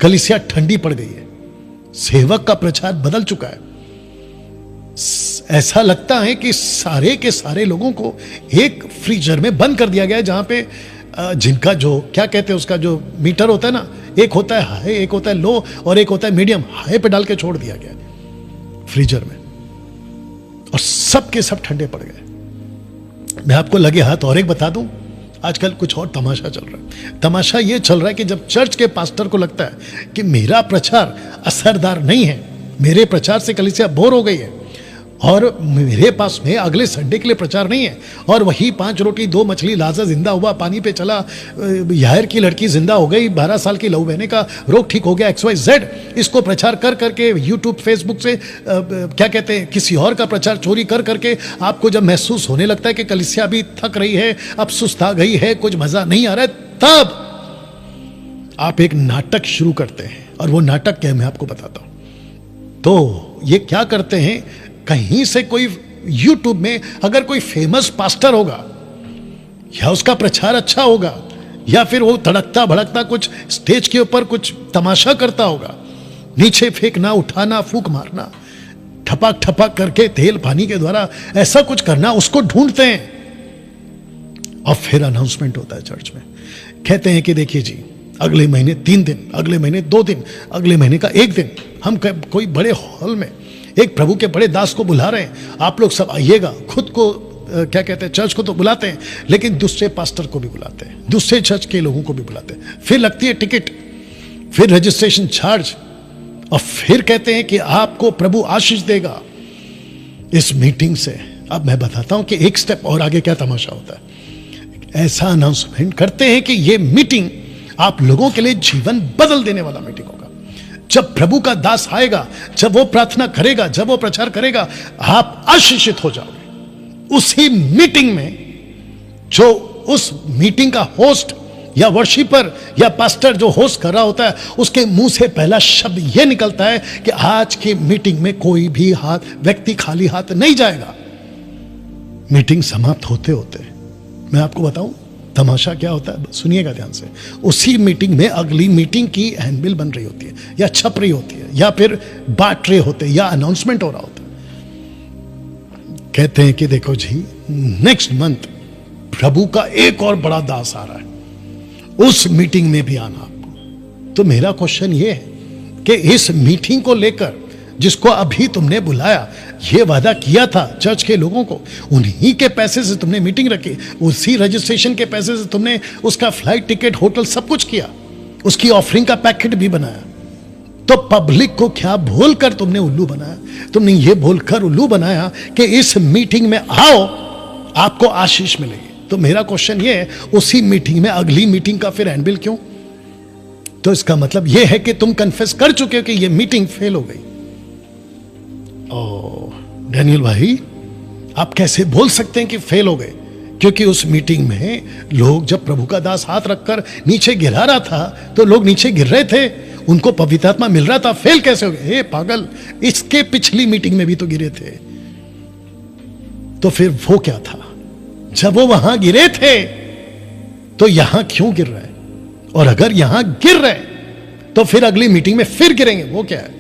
कलीसिया ठंडी पड़ गई है, सेवक का प्रचार बदल चुका है। ऐसा लगता है कि सारे के सारे लोगों को एक फ्रीजर में बंद कर दिया गया है, जहां पे जिनका जो क्या कहते हैं उसका जो मीटर होता है ना, एक होता है हाई, एक होता है लो, और एक होता है मीडियम, हाई पे डाल के छोड़ दिया गया है फ्रीजर में, और सब के सब ठंडे पड़ गए। मैं आपको लगे हाथ और एक बता दूं, आजकल कुछ और तमाशा चल रहा है। तमाशा यह चल रहा है कि जब चर्च के पास्टर को लगता है कि मेरा प्रचार असरदार नहीं है, मेरे प्रचार से कलीसिया बोर हो गई है, और मेरे पास में अगले संडे के लिए प्रचार नहीं है, और वही 5 रोटी 2 मछली, लाजर जिंदा हुआ, पानी पे चला, यायर की लड़की जिंदा हो गई, 12 साल की लहू बहने का रोग ठीक हो गया, XYZ, इसको प्रचार कर करके यूट्यूब फेसबुक से क्या कहते हैं किसी और का प्रचार चोरी कर करके आपको जब महसूस होने लगता है कि कलीसिया भी थक रही है, अब सुस्ता गई है, कुछ मजा नहीं आ रहा है, तब आप एक नाटक शुरू करते हैं। और वो नाटक क्या है मैं आपको बताता हूं। तो ये क्या करते हैं, कहीं से कोई YouTube में अगर कोई फेमस पास्टर होगा, या उसका प्रचार अच्छा होगा, या फिर वो तड़कता भड़कता कुछ स्टेज के ऊपर कुछ तमाशा करता होगा, नीचे फेंकना, उठाना, फूंक मारना, ठपक ठपक करके तेल पानी के द्वारा ऐसा कुछ करना, उसको ढूंढते हैं। और फिर अनाउंसमेंट होता है चर्च में, कहते हैं कि देखिए जी, अगले महीने 3 दिन, अगले महीने 2 दिन, अगले महीने का 1 दिन हम कोई बड़े हॉल में एक प्रभु के बड़े दास को बुला रहे हैं, आप लोग सब आइएगा। खुद को क्या कहते हैं, चर्च को तो बुलाते हैं, लेकिन दूसरे पास्टर को भी बुलाते हैं, दूसरे चर्च के लोगों को भी बुलाते हैं। फिर लगती है टिकट, फिर रजिस्ट्रेशन चार्ज, और फिर कहते हैं कि आपको प्रभु आशीष देगा इस मीटिंग से। अब मैं बताता हूं कि एक स्टेप और आगे क्या तमाशा होता है। ऐसा अनाउंसमेंट करते हैं कि यह मीटिंग आप लोगों के लिए जीवन बदल देने वाला मीटिंग होगा। जब प्रभु का दास आएगा, जब वो प्रार्थना करेगा, जब वो प्रचार करेगा, आप आशीषित हो जाओगे। उसी मीटिंग में जो उस मीटिंग का होस्ट या वर्शिपर या पास्टर जो होस्ट कर रहा होता है, उसके मुंह से पहला शब्द यह निकलता है कि आज की मीटिंग में कोई भी व्यक्ति खाली हाथ नहीं जाएगा। मीटिंग समाप्त होते होते मैं आपको बताऊं तमाशा क्या होता है, सुनिएगा ध्यान से। उसी मीटिंग में अगली मीटिंग की हैंडबिल बन रही होती है, या छप रही होती है, या फिर बांट रहे होते हैं, या अनाउंसमेंट हो रहा होता है। कहते हैं कि देखो जी, नेक्स्ट मंथ प्रभु का एक और बड़ा दास आ रहा है, उस मीटिंग में भी आना आपको। तो मेरा क्वेश्चन ये है कि इस मीटिंग को लेकर जिसको अभी तुमने बुलाया, ये वादा किया था चर्च के लोगों को, उन्हीं के पैसे से तुमने मीटिंग रखी, उसी रजिस्ट्रेशन के पैसे से तुमने उसका फ्लाइट टिकट, होटल सब कुछ किया, उसकी ऑफरिंग का पैकेट भी बनाया। तो पब्लिक को क्या बोलकर तुमने उल्लू बनाया? तुमने ये बोलकर उल्लू बनाया कि इस मीटिंग में आओ, आपको आशीष मिलेगी। तो मेरा क्वेश्चन ये है, उसी मीटिंग में अगली मीटिंग का फिर हैंडबिल क्यों? तो इसका मतलब यह है कि तुम कन्फेस कर चुके हो कि यह मीटिंग फेल हो गई। डैनियल भाई, आप कैसे बोल सकते हैं कि फेल हो गए? क्योंकि उस मीटिंग में लोग, जब प्रभु का दास हाथ रखकर नीचे गिरा रहा था, तो लोग नीचे गिर रहे थे, उनको पवित्र आत्मा मिल रहा था। फेल कैसे हो गए? पागल, इसके पिछली मीटिंग में भी तो गिरे थे। तो फिर वो क्या था? जब वो वहां गिरे थे तो यहां क्यों गिर रहे? और अगर यहां गिर रहे तो फिर अगली मीटिंग में फिर गिरेंगे, वो क्या है?